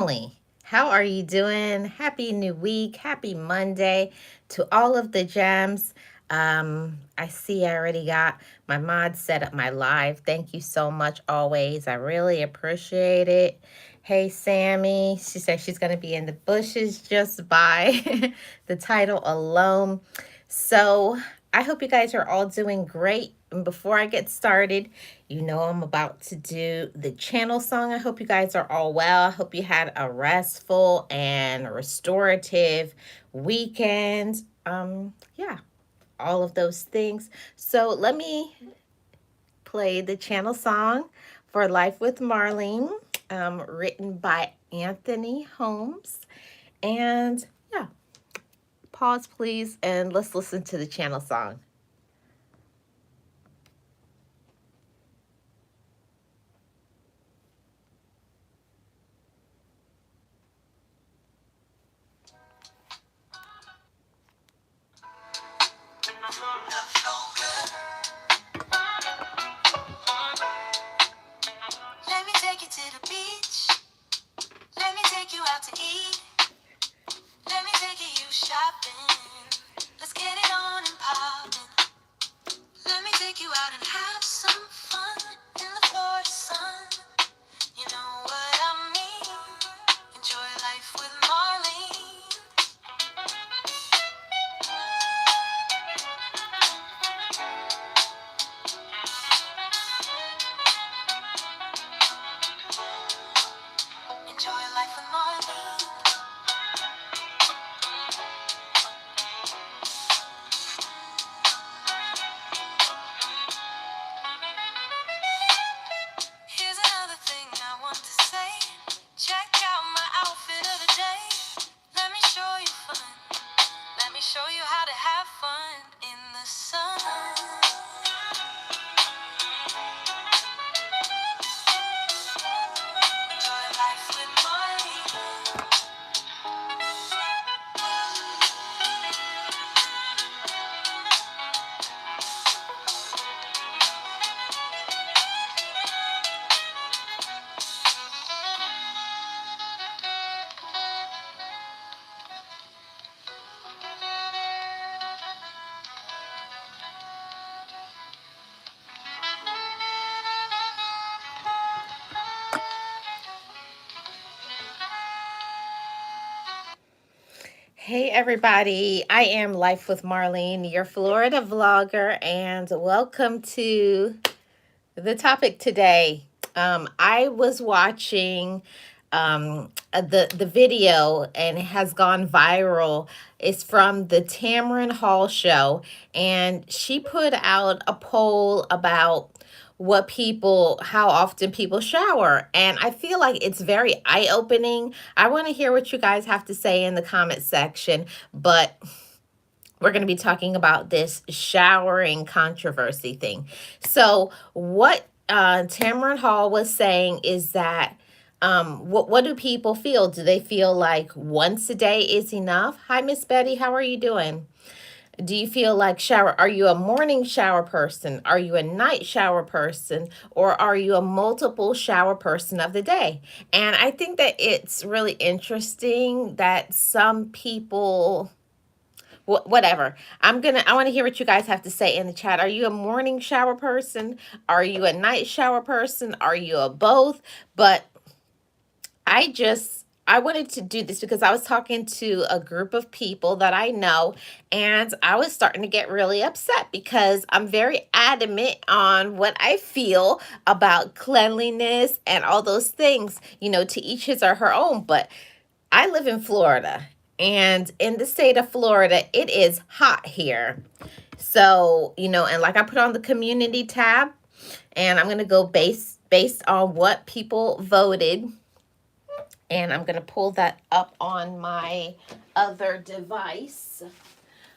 family. How are you doing? Happy new week. Happy Monday to all of the gems. I see I already got my mod set up my live. Thank you so much always. I really appreciate it. Hey Sammy, she said she's going to be in the bushes just by the title alone. So I hope you guys are all doing great. And before I get started, you know I'm about to do the channel song. I hope you guys are all well. I hope you had a restful and restorative weekend. Yeah, all of those things. So let me play the channel song for Life with Marlene, written by Anthony Holmes. And yeah, pause please and let's listen to the channel song. Let me take you to the beach. Let me take you out to eat. Let me take you shopping. Let's get it on and poppin'. Let me take you out and have some fun in the Florida sun. You know what I mean? Enjoy life with Marlene. Enjoy life with Marlene. Here's another thing I want to say. Check out my outfit of the day. Let me show you fun. Let me show you how to have fun in the sun. Enjoy life with Marlene. Hey everybody, I am Life with Marlene, your Florida vlogger, and welcome to the topic today. I was watching the video and it has gone viral. It's from the Tamron Hall show, and she put out a poll about how often people shower. And I feel like it's very eye-opening. I want to hear what you guys have to say in the comment section, but we're going to be talking about this showering controversy thing. So, what Tamron Hall was saying is that what do people feel? Do they feel like once a day is enough? Hi, Miss Betty. How are you doing? Do you feel like are you a morning shower person? Are you a night shower person? Or are you a multiple shower person of the day? And I think that it's really interesting that some people whatever. I want to hear what you guys have to say in the chat. Are you a morning shower person? Are you a night shower person? Are you a both? But I wanted to do this because I was talking to a group of people that I know, and I was starting to get really upset because I'm very adamant on what I feel about cleanliness and all those things, to each his or her own. But I live in Florida, and in the state of Florida, it is hot here. So, and like I put on the community tab, and I'm going to go based on what people voted, and I'm going to pull that up on my other device.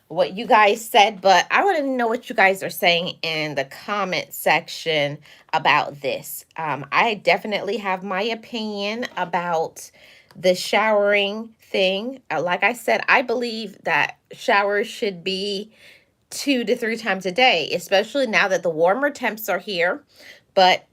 What you guys said, but I want to know what you guys are saying in the comment section about this. I definitely have my opinion about the showering thing. Like I said, I believe that showers should be 2 to 3 times a day, especially now that the warmer temps are here. But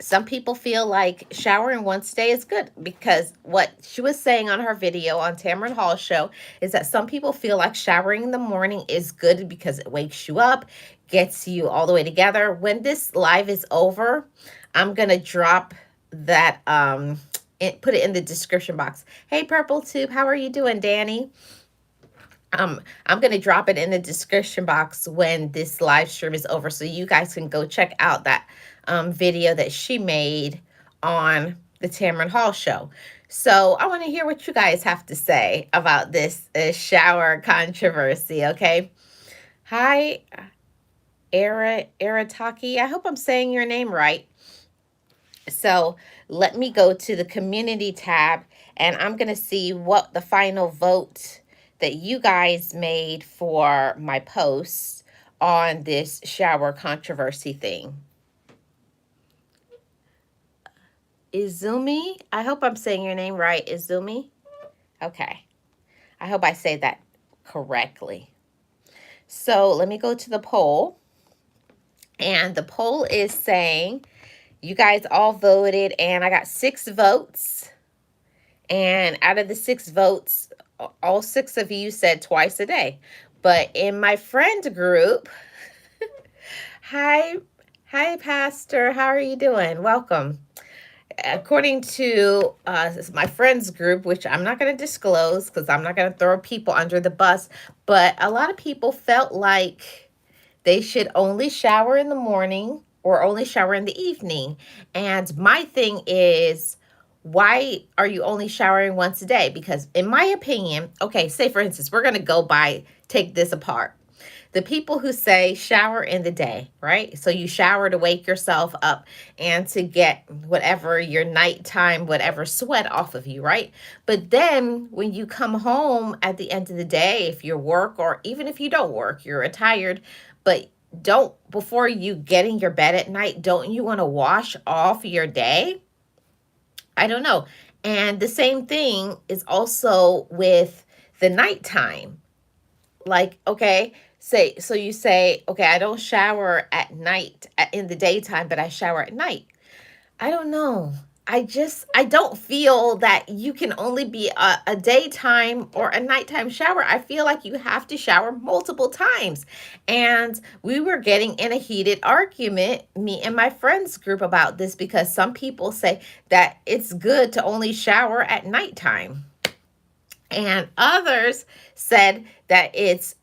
Some people feel like showering once a day is good because what she was saying on her video on Tamron Hall's show is that some people feel like showering in the morning is good because it wakes you up, gets you all the way together. When this live is over, I'm going to drop that put it in the description box. Hey Purple Tube, how are you doing, Danny? I'm going to drop it in the description box when this live stream is over so you guys can go check out that video that she made on the Tamron Hall show. So I want to hear what you guys have to say about this shower controversy, okay? Hi, Erataki. I hope I'm saying your name right. So let me go to the community tab and I'm going to see what the final vote that you guys made for my posts on this shower controversy thing. Izumi, I hope I'm saying your name right, Izumi. Okay, I hope I say that correctly. So let me go to the poll. And the poll is saying you guys all voted and I got 6 votes. And out of the 6 votes, all 6 of you said twice a day. But in my friend group, hi Pastor, how are you doing? Welcome. According to my friends group, which I'm not going to disclose because I'm not going to throw people under the bus, but a lot of people felt like they should only shower in the morning or only shower in the evening. And my thing is, why are you only showering once a day? Because in my opinion, okay, say for instance, we're going to take this apart. The people who say shower in the day, right? So you shower to wake yourself up and to get whatever your nighttime, whatever sweat off of you, right? But then when you come home at the end of the day, if you work or even if you don't work, you're retired, but before you get in your bed at night, don't you want to wash off your day? I don't know. And the same thing is also with the nighttime. Like, okay, so you say, okay, I don't shower at night in the daytime, but I shower at night. I don't know. I don't feel that you can only be a daytime or a nighttime shower. I feel like you have to shower multiple times. And we were getting in a heated argument, me and my friends group, about this because some people say that it's good to only shower at nighttime. And others said that it's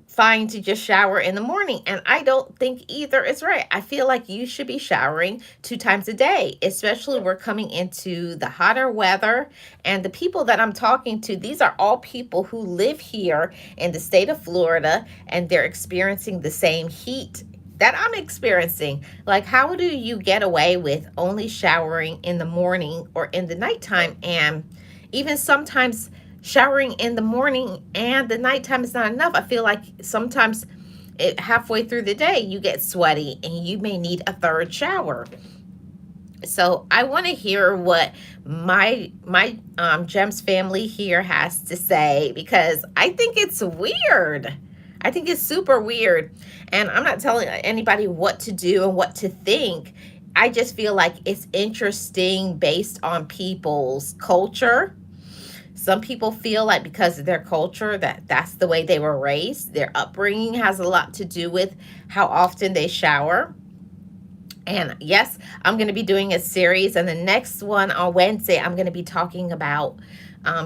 fine to just shower in the morning. And I don't think either is right. I feel like you should be showering 2 times a day, especially we're coming into the hotter weather. And the people that I'm talking to, these are all people who live here in the state of Florida, and they're experiencing the same heat that I'm experiencing. Like, how do you get away with only showering in the morning or in the nighttime? And even sometimes showering in the morning and the nighttime is not enough. I feel like sometimes halfway through the day you get sweaty and you may need a 3rd shower. So I want to hear what my Gems family here has to say, because I think it's weird. I think it's super weird. And I'm not telling anybody what to do and what to think. I just feel like it's interesting based on people's culture. Some people feel like because of their culture that's the way they were raised. Their upbringing has a lot to do with how often they shower. And yes, I'm going to be doing a series, and the next one on Wednesday, I'm going to be talking about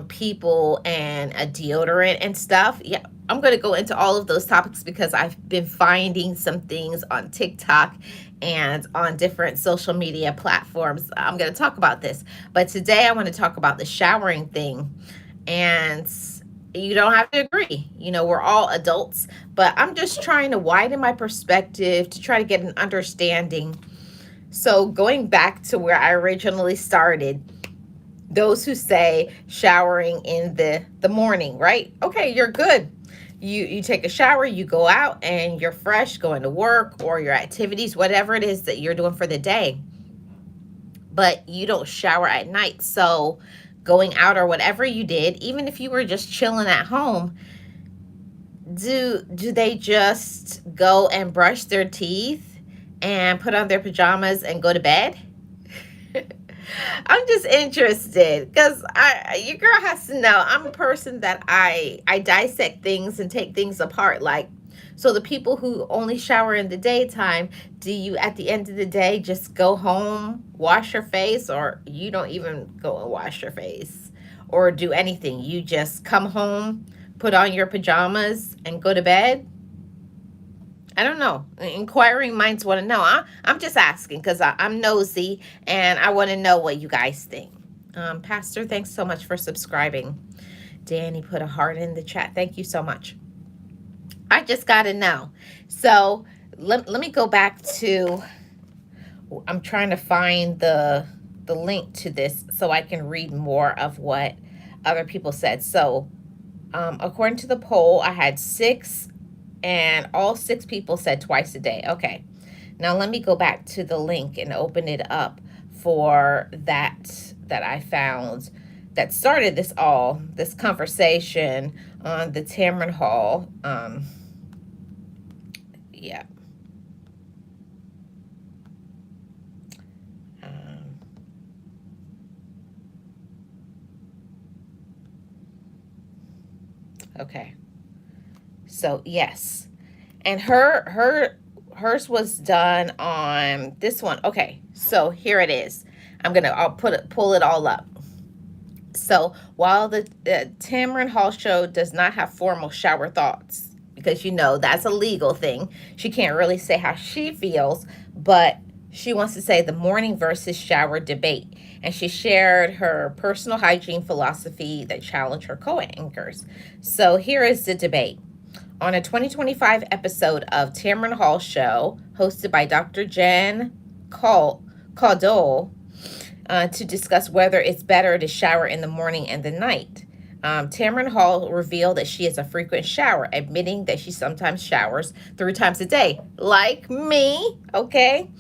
people and a deodorant and stuff. Yeah, I'm going to go into all of those topics because I've been finding some things on TikTok and on different social media platforms. I'm going to talk about this. But today I want to talk about the showering thing. And you don't have to agree. You know, we're all adults, but I'm just trying to widen my perspective to try to get an understanding. So going back to where I originally started, those who say showering in the morning, right? Okay, you're good. You take a shower, you go out and you're fresh, going to work or your activities, whatever it is that you're doing for the day. But you don't shower at night. So going out or whatever you did, even if you were just chilling at home, do they just go and brush their teeth and put on their pajamas and go to bed? I'm just interested because your girl has to know I'm a person that I dissect things and take things apart. Like, so the people who only shower in the daytime, do you at the end of the day just go home, wash your face, or you don't even go and wash your face or do anything? You just come home, put on your pajamas, and go to bed? I don't know. Inquiring minds want to know. I'm just asking because I'm nosy and I want to know what you guys think. Pastor, thanks so much for subscribing. Danny put a heart in the chat. Thank you so much. I just got to know. So let me go back to, I'm trying to find the link to this so I can read more of what other people said. So according to the poll, I had 6 and all 6 people said twice a day. Okay. Now let me go back to the link and open it up for that I found that started this conversation on the Tamron Hall. Yeah. Okay. So yes. And hers was done on this one. Okay, so here it is. I'll pull it all up. So while the Tamron Hall show does not have formal shower thoughts, because that's a legal thing, she can't really say how she feels, but she wants to say the morning versus shower debate. And she shared her personal hygiene philosophy that challenged her co-anchors. So here is the debate. On a 2025 episode of Tamron Hall Show, hosted by Dr. Jen Caudle, to discuss whether it's better to shower in the morning and the night. Tamron Hall revealed that she is a frequent shower, admitting that she sometimes showers 3 times a day, like me, okay?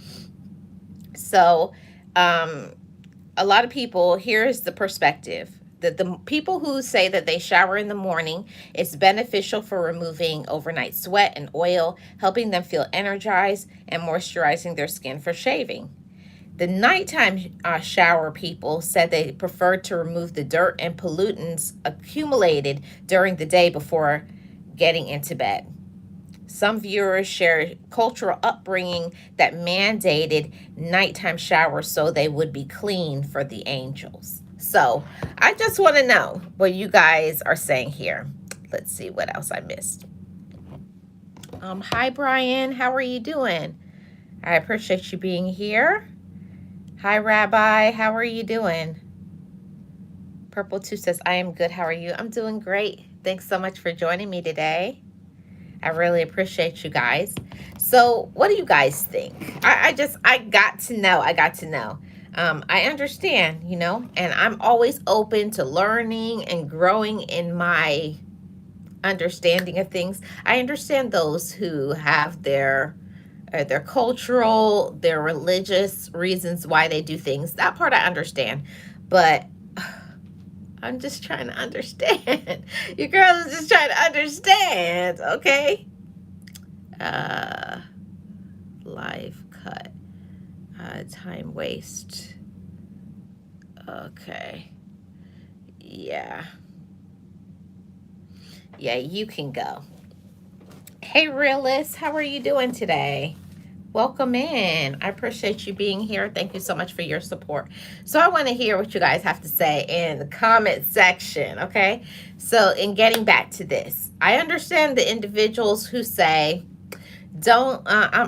So, a lot of people, here's the perspective. The people who say that they shower in the morning, it's beneficial for removing overnight sweat and oil, helping them feel energized and moisturizing their skin for shaving. The nighttime shower people said they preferred to remove the dirt and pollutants accumulated during the day before getting into bed. Some viewers share cultural upbringing that mandated nighttime showers so they would be clean for the angels. So I just want to know what you guys are saying here. Let's see what else I missed. Hi, Brian. How are you doing? I appreciate you being here. Hi, Rabbi. How are you doing? Purple 2 says, I am good. How are you? I'm doing great. Thanks so much for joining me today. I really appreciate you guys. So what do you guys think? I got to know. I understand, and I'm always open to learning and growing in my understanding of things. I understand those who have their cultural, their religious reasons why they do things. That part I understand. But I'm just trying to understand. Your girl is just trying to understand, okay? Live cut. Time waste. Okay. Yeah. Yeah, you can go. Hey, Realist, how are you doing today? Welcome in. I appreciate you being here. Thank you so much for your support. So I want to hear what you guys have to say in the comment section, okay? So in getting back to this, I understand the individuals who say, I'm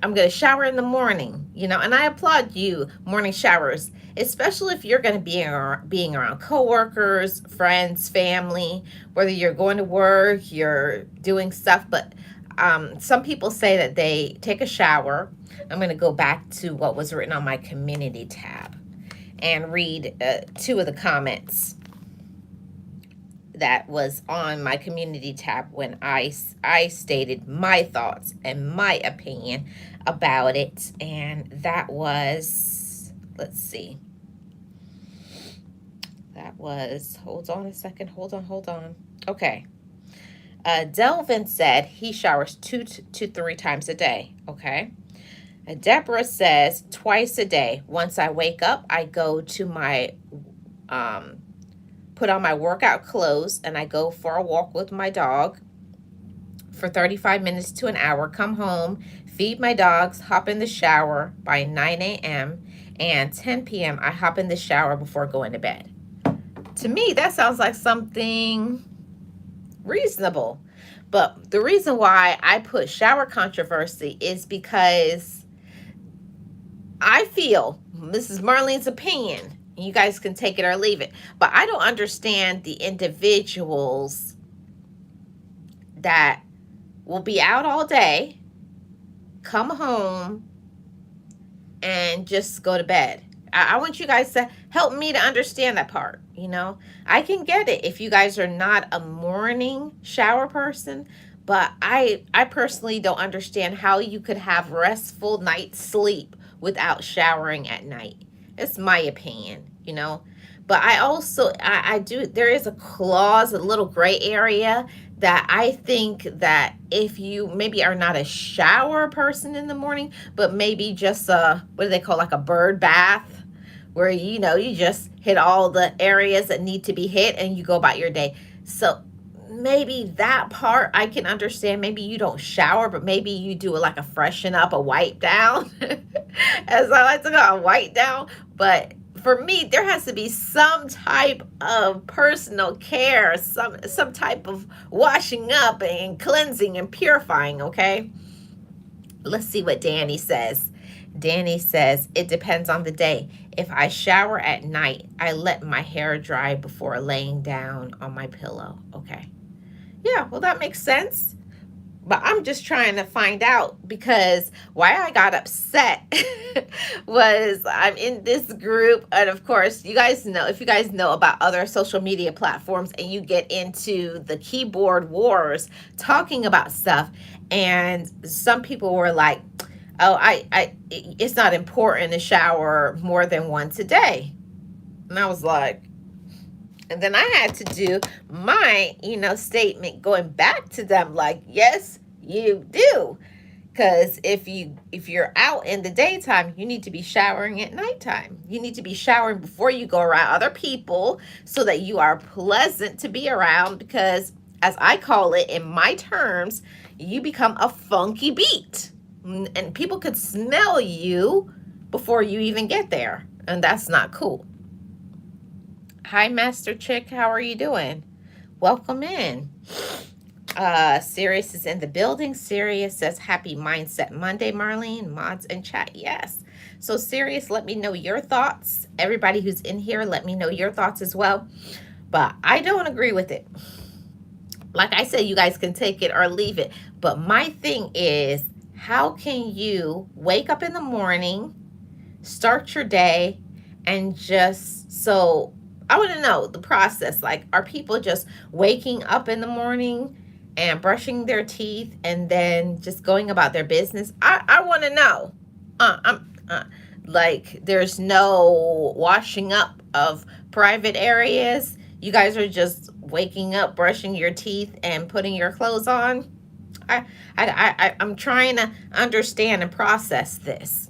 going to shower in the morning, and I applaud you, morning showers, especially if you're going to be being around coworkers, friends, family, whether you're going to work, you're doing stuff, but some people say that they take a shower. I'm going to go back to what was written on my community tab and read 2 of the comments that was on my community tab when I stated my thoughts and my opinion about it. And that was, let's see. That was, hold on a second. Hold on. Okay. Delvin said he showers 2 to 3 times a day. Okay. Deborah says twice a day. Once I wake up, I go to my um, put on my workout clothes and I go for a walk with my dog for 35 minutes to an hour, come home, feed my dogs, hop in the shower by 9 a.m. and 10 p.m. I hop in the shower before going to bed. To me, that sounds like something reasonable. But the reason why I put shower controversy is because I feel, this is Marlene's opinion, you guys can take it or leave it, but I don't understand the individuals that will be out all day, come home, and just go to bed. I want you guys to help me to understand that part. I can get it if you guys are not a morning shower person, but I personally don't understand how you could have restful night sleep without showering at night. It's my opinion. But I also I do, there is a clause, a little gray area, that I think that if you maybe are not a shower person in the morning, but maybe just a, what do they call, like a bird bath, where you just hit all the areas that need to be hit and you go about your day. So maybe that part I can understand. Maybe you don't shower, but maybe you do like a freshen up, a wipe down, as I like to call, a wipe down. But for me, there has to be some type of personal care, some type of washing up and cleansing and purifying. Okay, let's see what Danny says. Danny says, it depends on the day. If I shower at night, I let my hair dry before laying down on my pillow. Okay. Yeah, well, that makes sense. But I'm just trying to find out, because why I got upset was I'm in this group. And of course, you guys know, if you guys know about other social media platforms and you get into the keyboard wars talking about stuff, and some people were like, oh, it's not important to shower more than once a day. And I was like, and then I had to do my, statement going back to them, like, yes, you do. Because if you're out in the daytime, you need to be showering at nighttime. You need to be showering before you go around other people, so that you are pleasant to be around. Because, as I call it in my terms, you become a funky beat. And people could smell you before you even get there. And that's not cool. Hi, Master Chick. How are you doing? Welcome in. Sirius is in the building. Sirius says, happy Mindset Monday, Marlene. Mods in chat, yes. So, Sirius, let me know your thoughts. Everybody who's in here, let me know your thoughts as well. But I don't agree with it. Like I said, you guys can take it or leave it. But my thing is, how can you wake up in the morning, start your day, and just, so I want to know the process. Like, are people just waking up in the morning and brushing their teeth and then just going about their business? I want to know. Like, there's no washing up of private areas. You guys are just waking up, brushing your teeth, and putting your clothes on. I'm trying to understand and process this.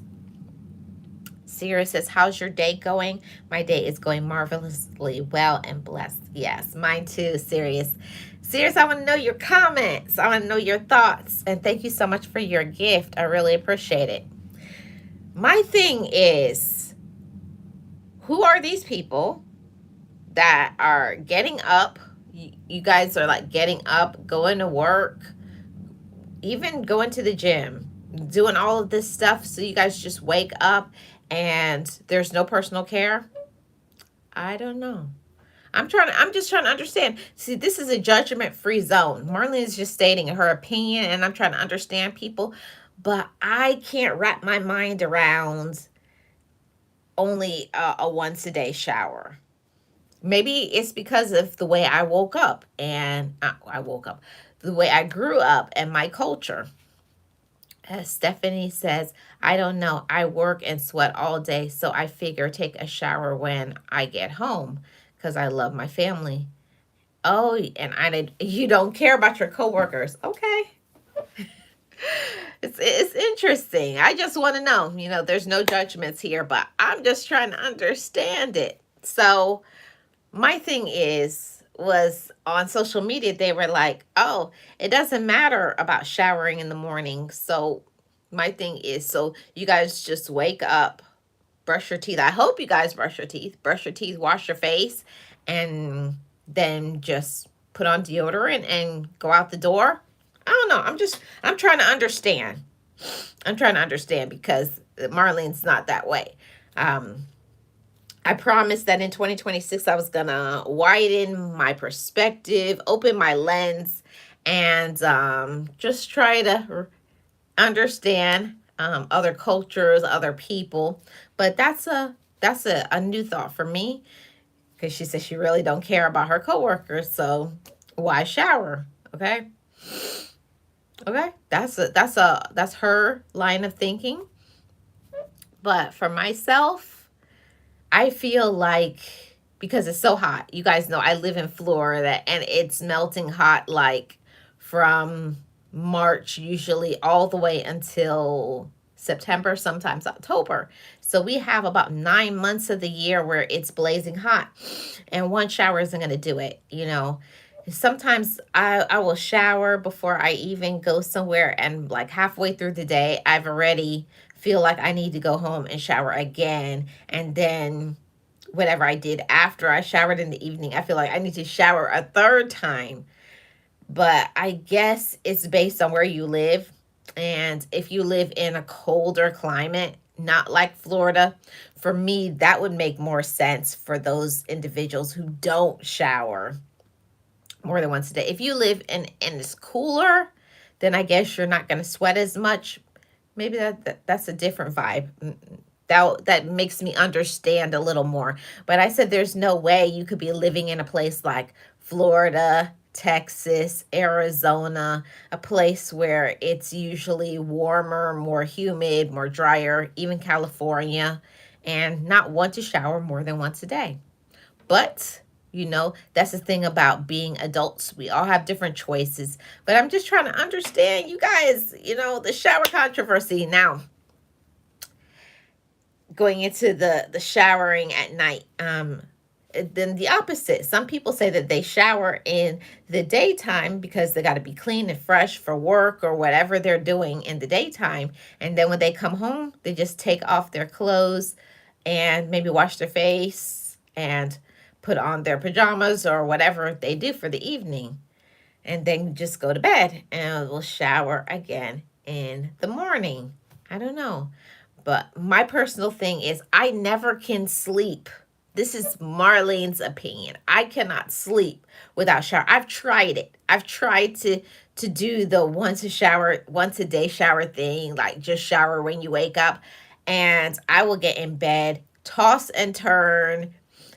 Sierra says, how's your day going? My day is going marvelously well and blessed. Yes, mine too, Sirius. Sirius, I want to know your comments. I want to know your thoughts. And thank you so much for your gift. I really appreciate it. My thing is, who are these people that are getting up? You guys are like getting up, going to work, even going to the gym, doing all of this stuff, so you guys just wake up and there's no personal care? I don't know. I'm just trying to understand. See, this is a judgment-free zone. Marlene is just stating her opinion, and I'm trying to understand people, but I can't wrap my mind around only a once a day shower. Maybe it's because of the way I woke up, and the way I grew up and my culture. Stephanie says, I don't know. I work and sweat all day, so I figure take a shower when I get home because I love my family. Oh, and you don't care about your coworkers. Okay. It's interesting. I just want to know. There's no judgments here, but I'm just trying to understand it. So my thing was on social media, they were like, oh, it doesn't matter about showering in the morning. So my thing is, so you guys just wake up, brush your teeth. I hope you guys brush your teeth, wash your face, and then just put on deodorant and go out the door. I don't know. I'm trying to understand. I'm trying to understand because Marlene's not that way. Um, I promised that in 2026 I was gonna widen my perspective, open my lens, and just try to understand other cultures, other people. But that's a new thought for me because she says she really don't care about her coworkers. So why shower? Okay, okay, that's her line of thinking. But for myself, I feel like because it's so hot, you guys know I live in Florida and it's melting hot like from March usually all the way until September, sometimes October. So we have about 9 months of the year where it's blazing hot, and one shower isn't going to do it. Sometimes I will shower before I even go somewhere, and like halfway through the day, I've already feel like I need to go home and shower again. And then whatever I did after I showered in the evening, I feel like I need to shower a third time. But I guess it's based on where you live. And if you live in a colder climate, not like Florida, for me, that would make more sense for those individuals who don't shower more than once a day. If you live in it's cooler, then I guess you're not going to sweat as much. Maybe that's a different vibe. That makes me understand a little more. But I said there's no way you could be living in a place like Florida, Texas, Arizona, a place where it's usually warmer, more humid, more drier, even California, and not want to shower more than once a day. But that's the thing about being adults. We all have different choices. But I'm just trying to understand you guys, the shower controversy. Now, going into the showering at night. Then the opposite. Some people say that they shower in the daytime because they got to be clean and fresh for work or whatever they're doing in the daytime. And then when they come home, they just take off their clothes and maybe wash their face and put on their pajamas or whatever they do for the evening. And then just go to bed and we'll shower again in the morning. I don't know. But my personal thing is I never can sleep. This is Marlene's opinion. I cannot sleep without shower. I've tried it. I've tried to do the once a day shower thing, like just shower when you wake up, and I will get in bed, toss and turn,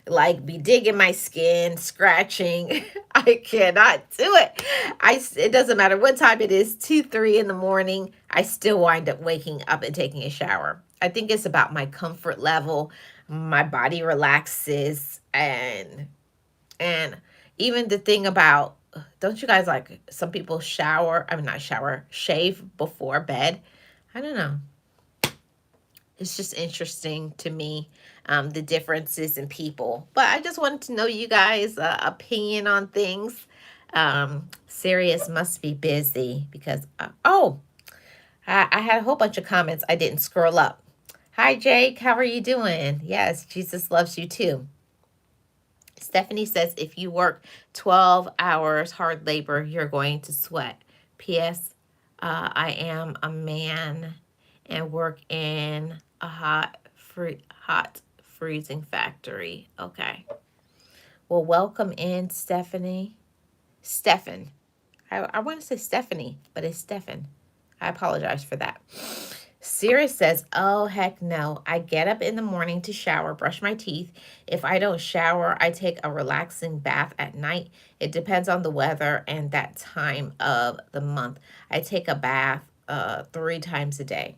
like be digging my skin, scratching. I cannot do it. It doesn't matter what time it is, 2, 3 in the morning, I still wind up waking up and taking a shower. I think it's about my comfort level. My body relaxes, and even the thing about, don't you guys like some people shower, I mean not shower, shave before bed? I don't know. It's just interesting to me, the differences in people. But I just wanted to know you guys' opinion on things. Sirius must be busy because, I had a whole bunch of comments. I didn't scroll up. Hi, Jake. How are you doing? Yes, Jesus loves you too. Stephanie says if you work 12 hours hard labor, you're going to sweat. P.S. I am a man and work in a hot freezing factory. Okay. Well, welcome in, Stephanie. Stefan. I want to say Stephanie, but it's Stefan. I apologize for that. Sirius says, oh, heck no. I get up in the morning to shower, brush my teeth. If I don't shower, I take a relaxing bath at night. It depends on the weather and that time of the month. I take a bath 3 times a day.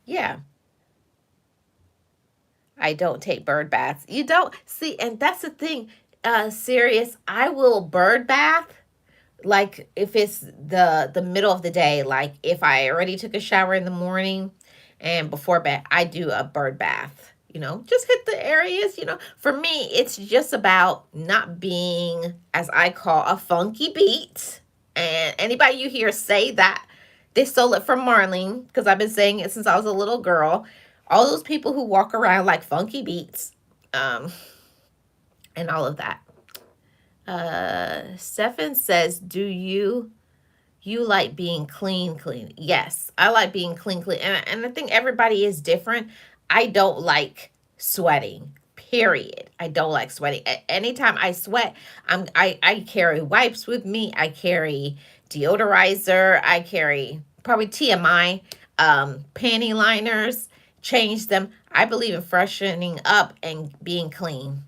Yeah, I don't take bird baths. You don't see, and that's the thing. Sirius, I will bird bath like if it's the middle of the day, like if I already took a shower in the morning and before bed, I do a bird bath. Just hit the areas. For me, it's just about not being, as I call, a funky beat. And anybody you hear say that, they stole it from Marlene, because I've been saying it since I was a little girl. All those people who walk around like funky beats, um, and all of that. Stefan says, "Do you like being clean, clean?" Yes, I like being clean, clean. And I think everybody is different. I don't like sweating. Period. I don't like sweating. Anytime I sweat, I carry wipes with me. I carry deodorizer. I carry probably TMI, panty liners. Change them. I believe in freshening up and being clean.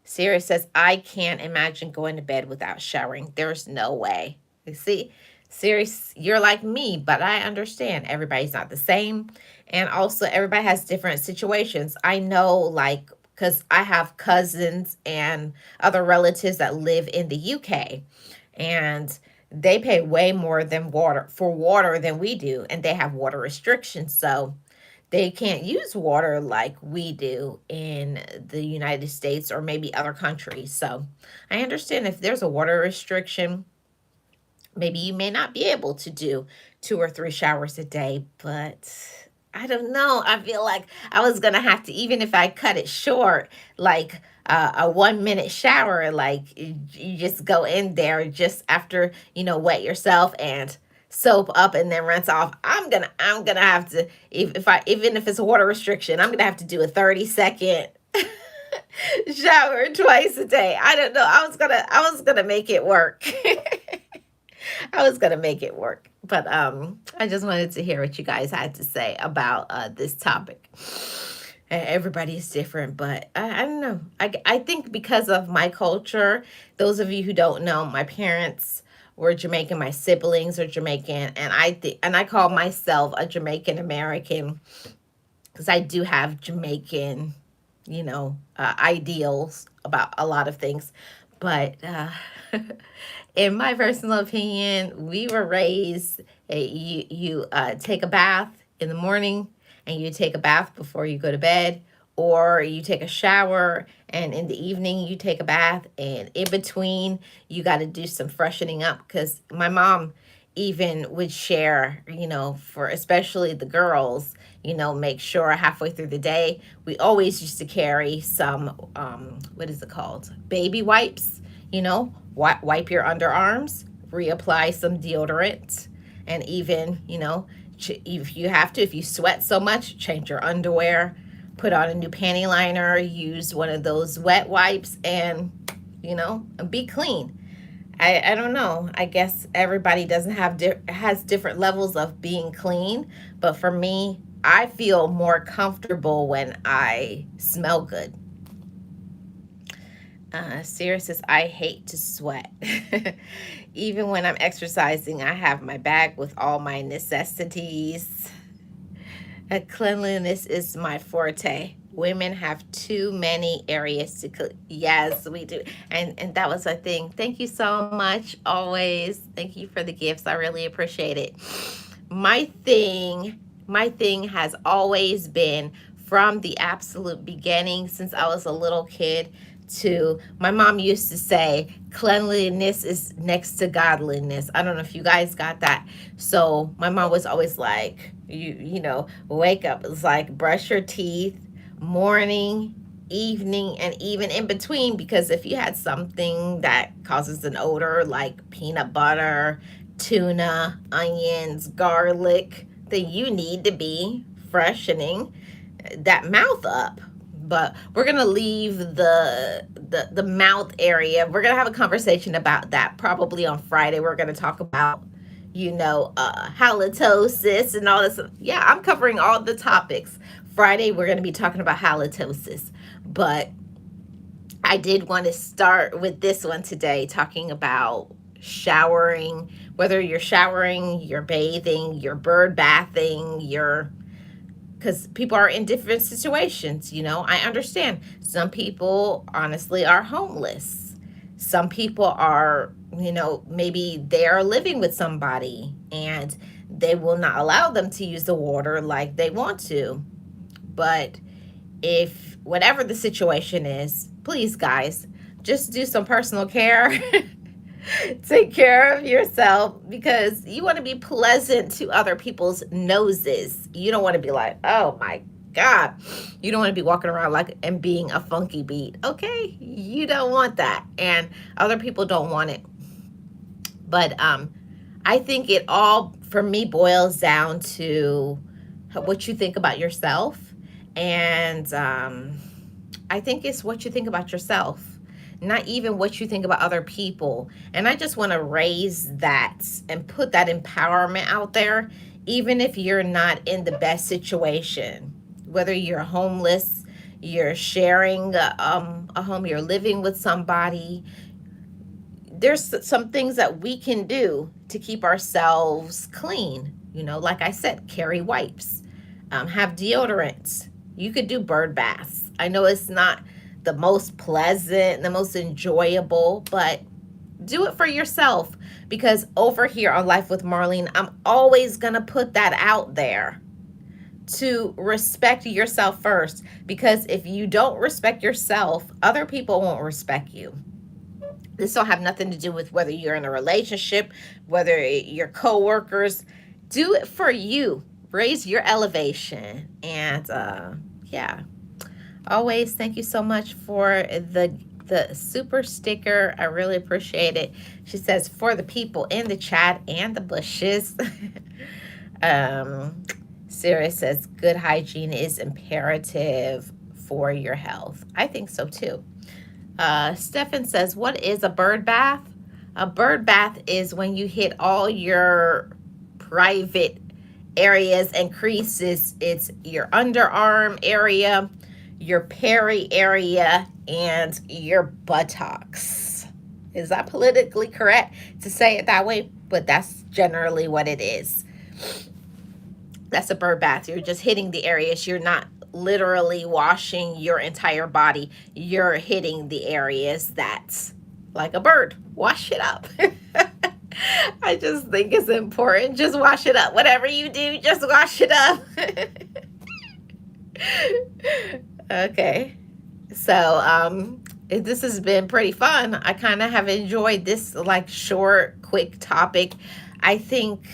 Siri says, I can't imagine going to bed without showering. There's no way. You see, Siri, you're like me, but I understand everybody's not the same. And also, everybody has different situations. I know, like, because I have cousins and other relatives that live in the UK, and they pay way more than water than we do, and they have water restrictions. So they can't use water like we do in the United States or maybe other countries. So I understand if there's a water restriction, maybe you may not be able to do 2 or 3 showers a day, but I don't know. I feel like I was gonna have to, even if I cut it short, like a 1 minute shower, like you just go in there just after wet yourself and soap up and then rinse off. I'm gonna have to, if I, even if it's a water restriction, I'm gonna have to do a 30-second shower twice a day. I don't know. I was gonna make it work. I was gonna make it work, but I just wanted to hear what you guys had to say about this topic. Everybody's different, but I don't know. I think because of my culture, those of you who don't know, my parents were Jamaican, my siblings are Jamaican, and I call myself a Jamaican American because I do have Jamaican, ideals about a lot of things. But in my personal opinion, we were raised, you take a bath in the morning and you take a bath before you go to bed, or you take a shower and in the evening you take a bath, and in between you got to do some freshening up, because my mom even would share, for especially the girls, make sure halfway through the day, we always used to carry some, what is it called? Baby wipes, wipe your underarms, reapply some deodorant, and even, if you have to, if you sweat so much, change your underwear, put on a new panty liner, use one of those wet wipes, and, be clean. I don't know. I guess everybody doesn't have has different levels of being clean, but for me, I feel more comfortable when I smell good. Sarah says, I hate to sweat. Even when I'm exercising, I have my bag with all my necessities. Cleanliness is my forte. Women have too many areas to clean. Yes, we do. And that was a thing. Thank you so much. Always. Thank you for the gifts. I really appreciate it. My thing has always been, from the absolute beginning, since I was a little kid, to my mom used to say, cleanliness is next to godliness. I don't know if you guys got that. So my mom was always like, wake up. It's like brush your teeth, morning, evening, and even in between, because if you had something that causes an odor like peanut butter, tuna, onions, garlic, then you need to be freshening that mouth up. But we're gonna leave the mouth area. We're gonna have a conversation about that probably on Friday. We're gonna talk about halitosis and all this. Yeah, I'm covering all the topics. Friday we're gonna be talking about halitosis, but I did want to start with this one today, talking about showering. Whether you're showering, you're bathing, you're bird bathing, you're, because people are in different situations. I understand some people honestly are homeless, Some people are, maybe they're living with somebody and they will not allow them to use the water like they want to. But if whatever the situation is, please, guys, just do some personal care. Take care of yourself because you want to be pleasant to other people's noses. You don't want to be like, oh my God. You don't want to be walking around like and being a funky beat. Okay? You don't want that. And other people don't want it. But I think it all, for me, boils down to what you think about yourself. And I think it's what you think about yourself, not even what you think about other people. And I just want to raise that and put that empowerment out there, even if you're not in the best situation, whether you're homeless, you're sharing a home, you're living with somebody. There's some things that we can do to keep ourselves clean. Like I said, carry wipes, have deodorants. You could do bird baths. I know it's not the most pleasant, the most enjoyable, but do it for yourself, because over here on Life with Marlene, I'm always going to put that out there to respect yourself first, because if you don't respect yourself, other people won't respect you. This don't have nothing to do with whether you're in a relationship, whether you're coworkers. Do it for you. Raise your elevation. And yeah. Always, thank you so much for the super sticker. I really appreciate it. She says, for the people in the chat and the bushes. Sarah says, good hygiene is imperative for your health. I think so too. Stefan says, what is a bird bath? A bird bath is when you hit all your private areas and creases. It's your underarm area, your peri area, and your buttocks. Is that politically correct to say it that way? But that's generally what it is. That's a bird bath. You're just hitting the areas. You're not literally washing your entire body. You're hitting the areas that's like a bird. Wash it up. I just think it's important. Just wash it up. Whatever you do, just wash it up. Okay. So this has been pretty fun. I kind of have enjoyed this like short, quick topic. I think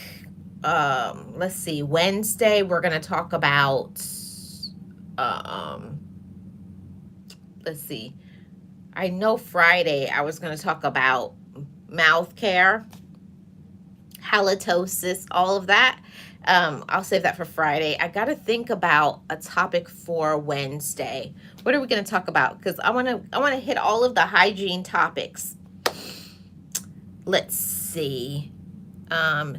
let's see, Wednesday we're going to talk about let's see, I know Friday I was going to talk about mouth care, halitosis, all of that. I'll save that for Friday. I got to think about a topic for Wednesday. What are we going to talk about? Because I want to hit all of the hygiene topics. Let's see.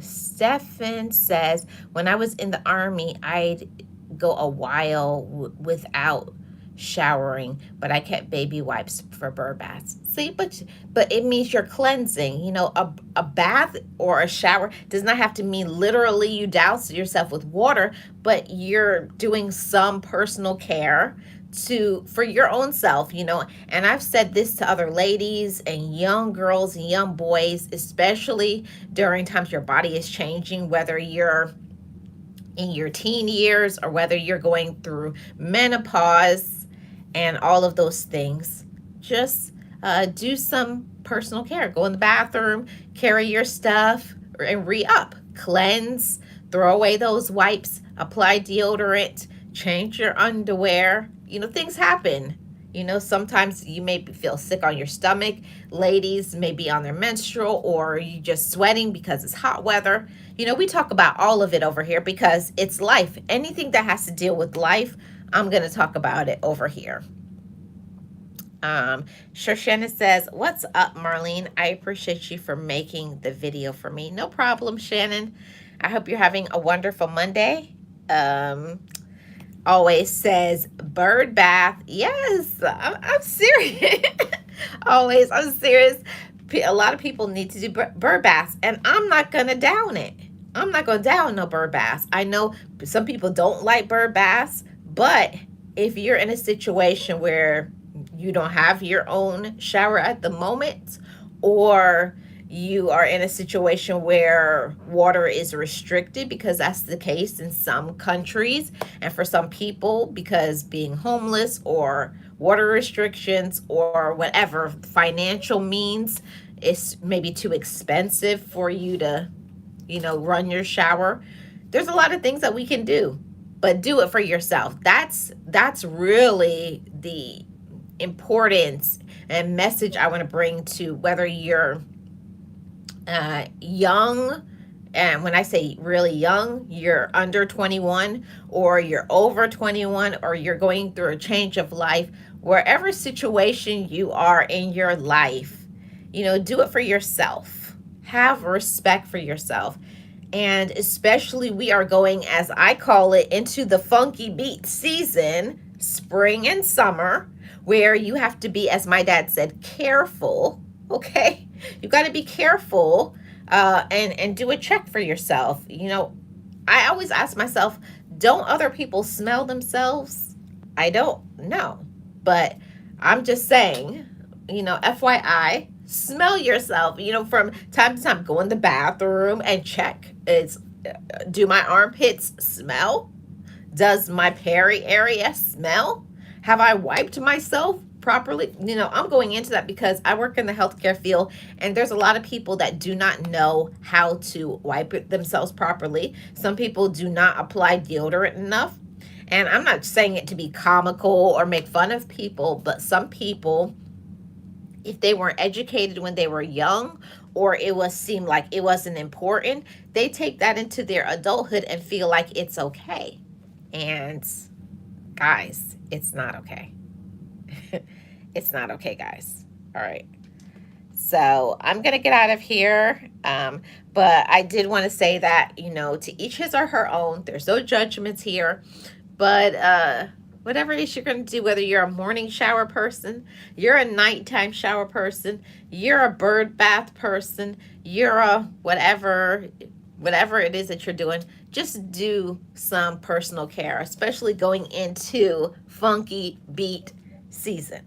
Stefan says, when I was in the Army, I'd go a while without showering, but I kept baby wipes for bird baths. See, but it means you're cleansing. A bath or a shower does not have to mean literally you douse yourself with water, but you're doing some personal care for your own self, and I've said this to other ladies and young girls and young boys, especially during times your body is changing, whether you're in your teen years or whether you're going through menopause and all of those things. Just do some personal care. Go in the bathroom, carry your stuff, and re-up. Cleanse, throw away those wipes, apply deodorant, change your underwear. Things happen. Sometimes you may feel sick on your stomach. Ladies may be on their menstrual, or you just sweating because it's hot weather. We talk about all of it over here because it's life. Anything that has to deal with life, I'm going to talk about it over here. Shoshana says, what's up, Marlene? I appreciate you for making the video for me. No problem, Shannon. I hope you're having a wonderful Monday. Always says bird bath. Yes, I'm serious. Always, I'm serious. A lot of people need to do bird baths, and I'm not going to down it. I'm not going to down no bird baths. I know some people don't like bird baths, but if you're in a situation where you don't have your own shower at the moment, or you are in a situation where water is restricted, because that's the case in some countries and for some people, because being homeless or water restrictions or whatever financial means is maybe too expensive for you to, run your shower. There's a lot of things that we can do, but do it for yourself. That's really the importance and message I want to bring to whether you're young, and when I say really young, you're under 21 or you're over 21 or you're going through a change of life. Wherever situation you are in your life, do it for yourself. Have respect for yourself. And especially, we are going, as I call it, into the funky beat season, spring and summer, where you have to be, as my dad said, careful. Okay, you got to be careful, and do a check for yourself. I always ask myself, don't other people smell themselves? I don't know, but I'm just saying, FYI, smell yourself. From time to time, go in the bathroom and check. Do my armpits smell? Does my peri area smell? Have I wiped myself properly? I'm going into that because I work in the healthcare field, and there's a lot of people that do not know how to wipe themselves properly. Some people do not apply deodorant enough. And I'm not saying it to be comical or make fun of people, but some people, if they weren't educated when they were young, or seemed like it wasn't important, they take that into their adulthood and feel like it's okay. And guys, it's not okay. It's not okay, guys. All right. So I'm going to get out of here. But I did want to say that, to each his or her own. There's no judgments here. But whatever it is you're going to do, whether you're a morning shower person, you're a nighttime shower person, you're a bird bath person, you're a whatever it is that you're doing, just do some personal care, especially going into funky beat season.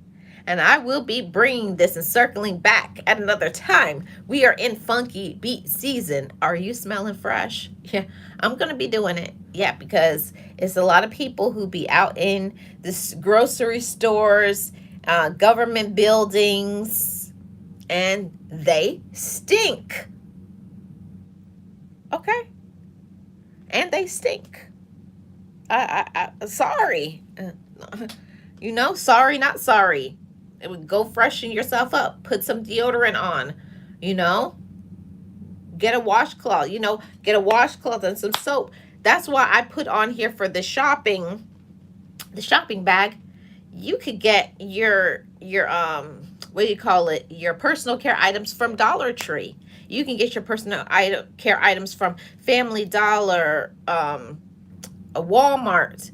And I will be bringing this and circling back at another time. We are in funky beat season. Are you smelling fresh? Yeah, I'm going to be doing it. Yeah, because it's a lot of people who be out in the grocery stores, government buildings, and they stink. Okay? And they stink. Sorry. Sorry, not sorry. It would go freshen yourself up. Put some deodorant on. Get a washcloth. Get a washcloth and some soap. That's why I put on here for the shopping bag. You could get your what do you call it? Your personal care items from Dollar Tree. You can get your personal care items from Family Dollar, a Walmart.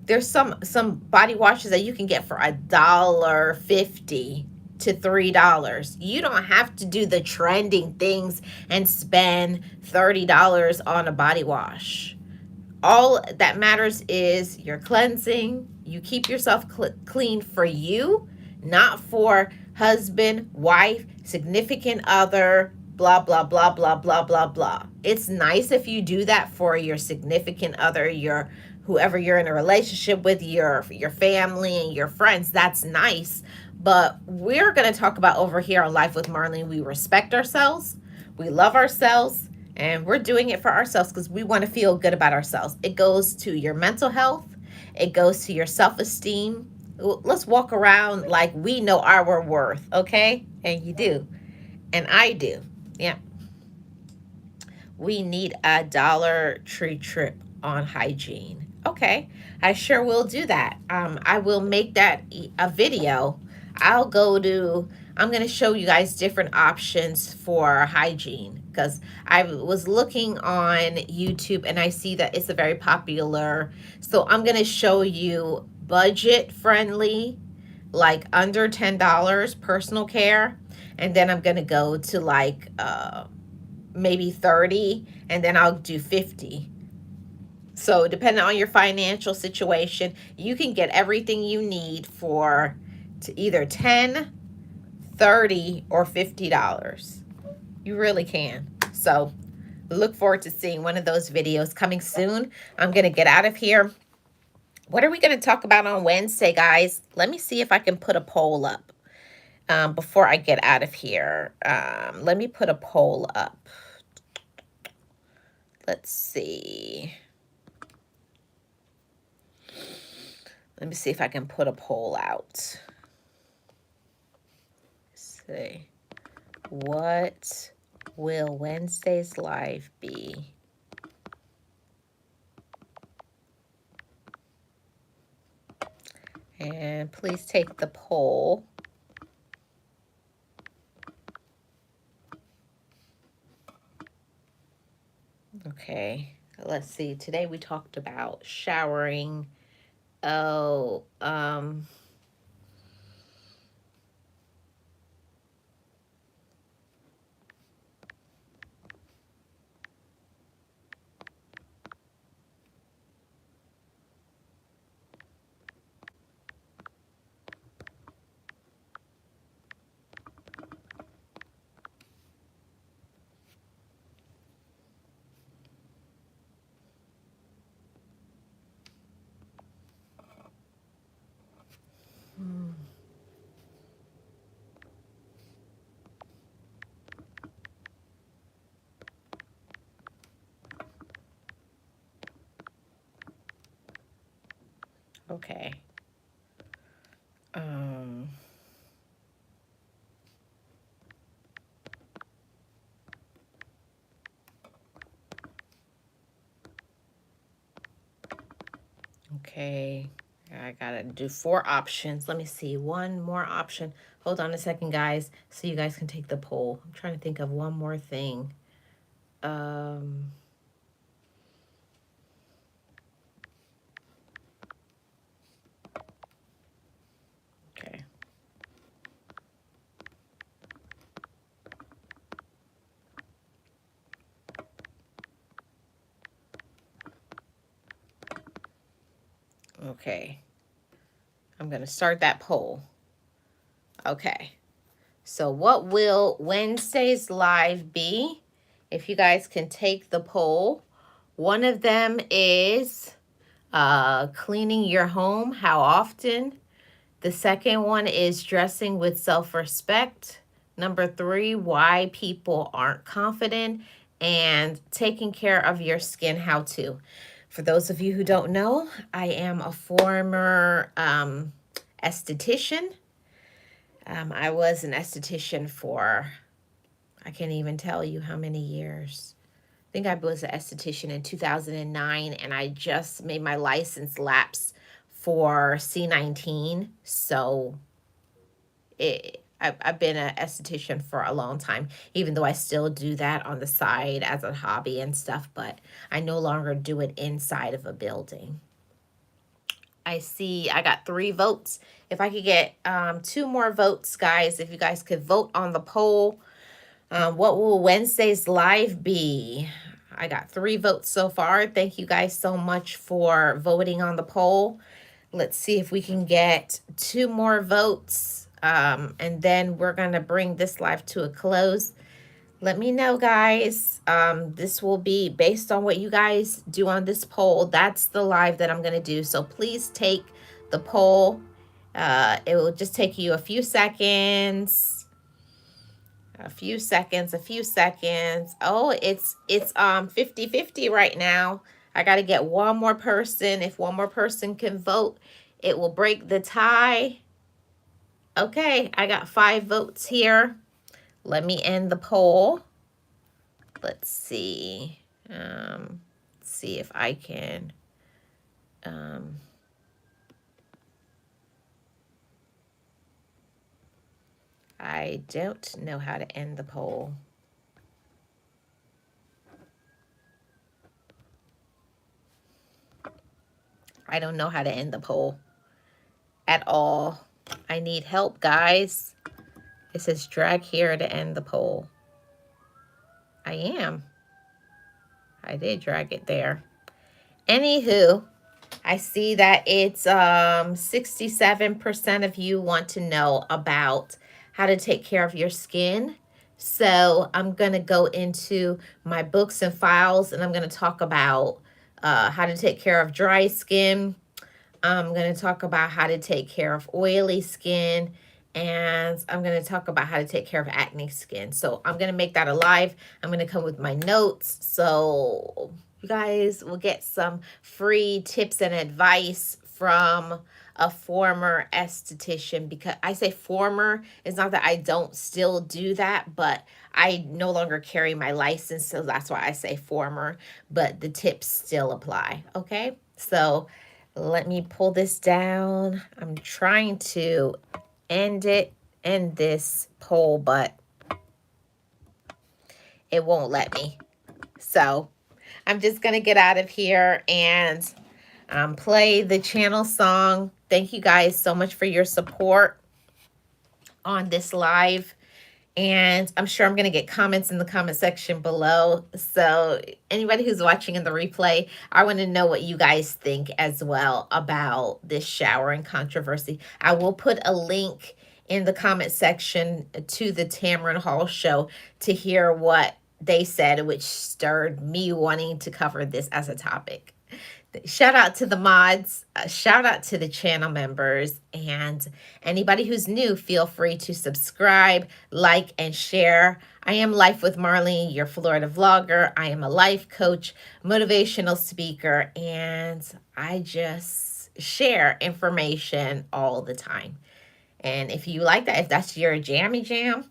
There's some body washes that you can get for $1.50 to $3. You don't have to do the trending things and spend $30 on a body wash. All that matters is your cleansing. You keep yourself clean for you, not for husband, wife, significant other, blah, blah, blah, blah, blah, blah, blah. It's nice if you do that for your significant other, your whoever you're in a relationship with, your family and your friends. That's nice. But we're going to talk about over here on Life with Marlene, we respect ourselves, we love ourselves, and we're doing it for ourselves because we want to feel good about ourselves. It goes to your mental health. It goes to your self-esteem. Let's walk around like we know our worth, okay? And you do. And I do. Yeah. We need a Dollar Tree trip on hygiene. Okay, I sure will do that. I will make that a video. I'm going to show you guys different options for hygiene, because I was looking on YouTube and I see that it's a very popular. So I'm going to show you budget friendly, like under $10 personal care. And then I'm going to go to like maybe 30, and then I'll do 50. So depending on your financial situation, you can get everything you need for to either $10, $30, or $50. You really can. So look forward to seeing one of those videos coming soon. I'm going to get out of here. What are we going to talk about on Wednesday, guys? Let me see if I can put a poll up before I get out of here. Let me put a poll up. Let's see. Let me see if I can put a poll out. Let's see. What will Wednesday's live be? And please take the poll. Okay, let's see. Today we talked about showering. Oh, okay. Um, okay. I gotta do 4 options. Let me see. One more option. Hold on a second, guys, so you guys can take the poll. I'm trying to think of one more thing. Okay. Okay. I'm gonna start that poll. Okay. So what will Wednesday's live be? If you guys can take the poll. One of them is cleaning your home, how often? The second one is dressing with self-respect. Number 3, why people aren't confident. And taking care of your skin, how to. For those of you who don't know, I am a former esthetician. I was an esthetician for, I can't even tell you how many years. I think I was an esthetician in 2009, and I just made my license lapse for C19. So I've been an esthetician for a long time, even though I still do that on the side as a hobby and stuff, but I no longer do it inside of a building. I see I got 3 votes. If I could get 2 more votes, guys, if you guys could vote on the poll. What will Wednesday's live be? I got 3 votes so far. Thank you guys so much for voting on the poll. Let's see if we can get 2 more votes. And then we're going to bring this live to a close. Let me know, guys. This will be based on what you guys do on this poll. That's the live that I'm going to do. So please take the poll. It will just take you a few seconds. A few seconds. Oh, it's 50-50 right now. I got to get one more person. If one more person can vote, it will break the tie. Okay, I got 5 votes here. Let me end the poll. Let's see. See if I can. I don't know how to end the poll. I don't know how to end the poll at all. I need help, guys. It says drag here to end the poll. I am. I did drag it there. Anywho, I see that it's 67% of you want to know about how to take care of your skin. So I'm going to go into my books and files, and I'm going to talk about how to take care of dry skin. I'm going to talk about how to take care of oily skin, and I'm going to talk about how to take care of acne skin. So I'm going to make that a live. I'm going to come with my notes. So you guys will get some free tips and advice from a former esthetician. Because I say former, it's not that I don't still do that, but I no longer carry my license, so that's why I say former, but the tips still apply. Okay, so let me pull this down. I'm trying to end this poll, but it won't let me. So I'm just going to get out of here and play the channel song. Thank you guys so much for your support on this live. And I'm sure I'm going to get comments in the comment section below. So anybody who's watching in the replay, I want to know what you guys think as well about this showering controversy. I will put a link in the comment section to the Tamron Hall show to hear what they said, which stirred me wanting to cover this as a topic. Shout out to the mods, shout out to the channel members, and anybody who's new, feel free to subscribe, like, and share. I am Life with Marlene, your Florida vlogger. I am a life coach, motivational speaker, and I just share information all the time. And if you like that, if that's your jammy jam,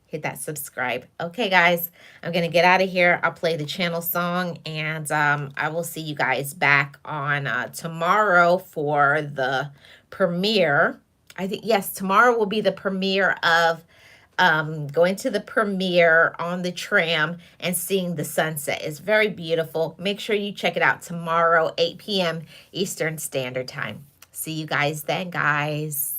hit that subscribe. Okay, guys, I'm going to get out of here. I'll play the channel song, and I will see you guys back on tomorrow for the premiere. I think, yes, tomorrow will be the premiere of going to the premiere on the tram and seeing the sunset. It's very beautiful. Make sure you check it out tomorrow, 8 p.m. Eastern Standard Time. See you guys then, guys.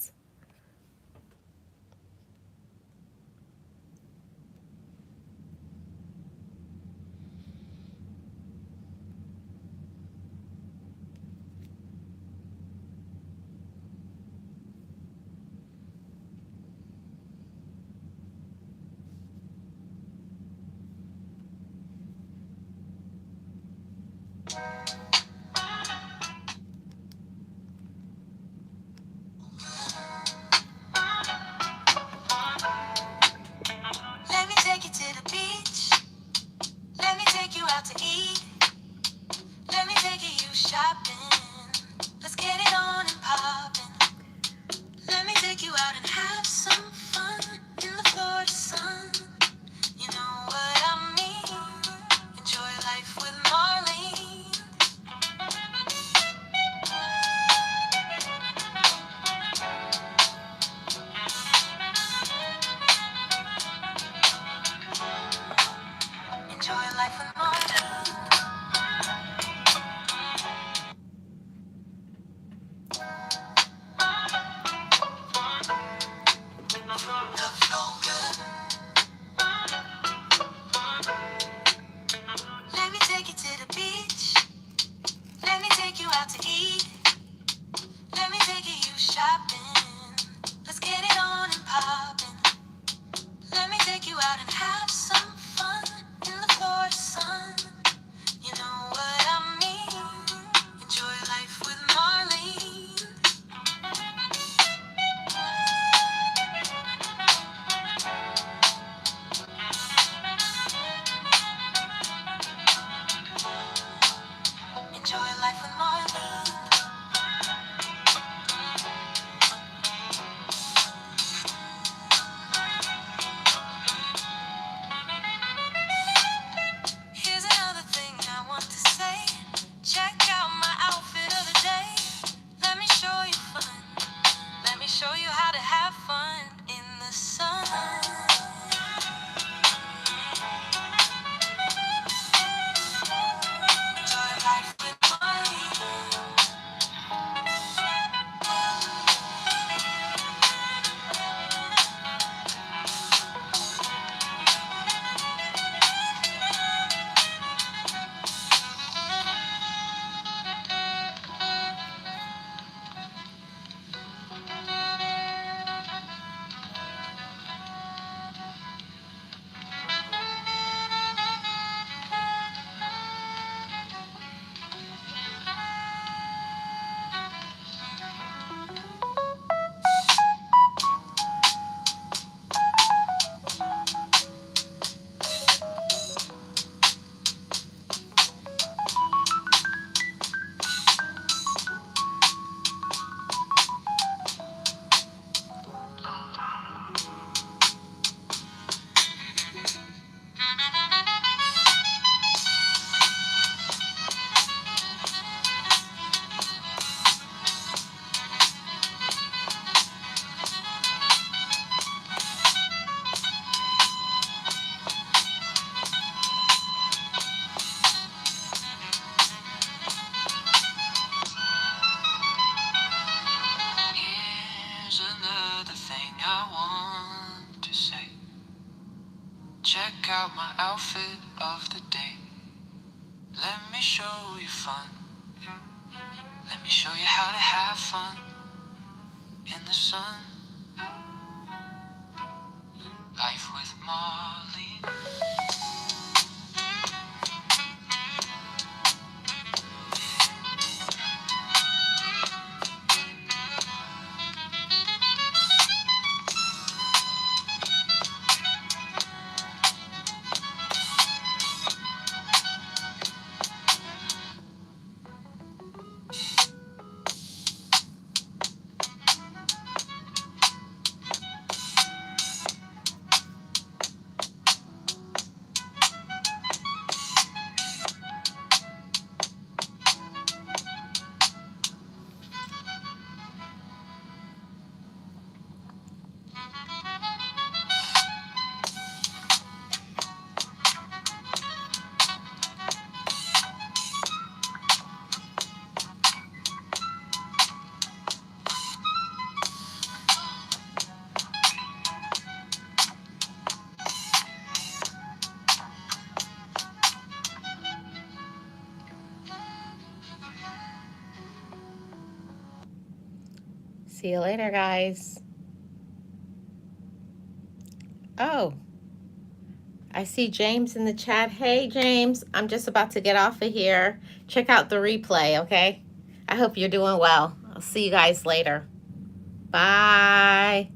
Let me take you to the beach. Let me take you out to eat. Let me take you shopping. Let's get it on and poppin'. Let me take you out and have some fun in the Florida sun. You know what I mean. Enjoy life with Marlene. Enjoy life with Marlene. Love so good. Let me take you to the beach. Let me take you out to eat. Let me take you shopping. Let's get it on and poppin'. Let me take you out and have some fun in the Florida sun. You know what I mean. Enjoy life with Marlene. Check out my outfit of the day. Let me show you fun. Let me show you how to have fun in the sun. Life with Marlene. See you later, guys. Oh, I see James in the chat. Hey, James, I'm just about to get off of here. Check out the replay, okay? I hope you're doing well. I'll see you guys later. Bye.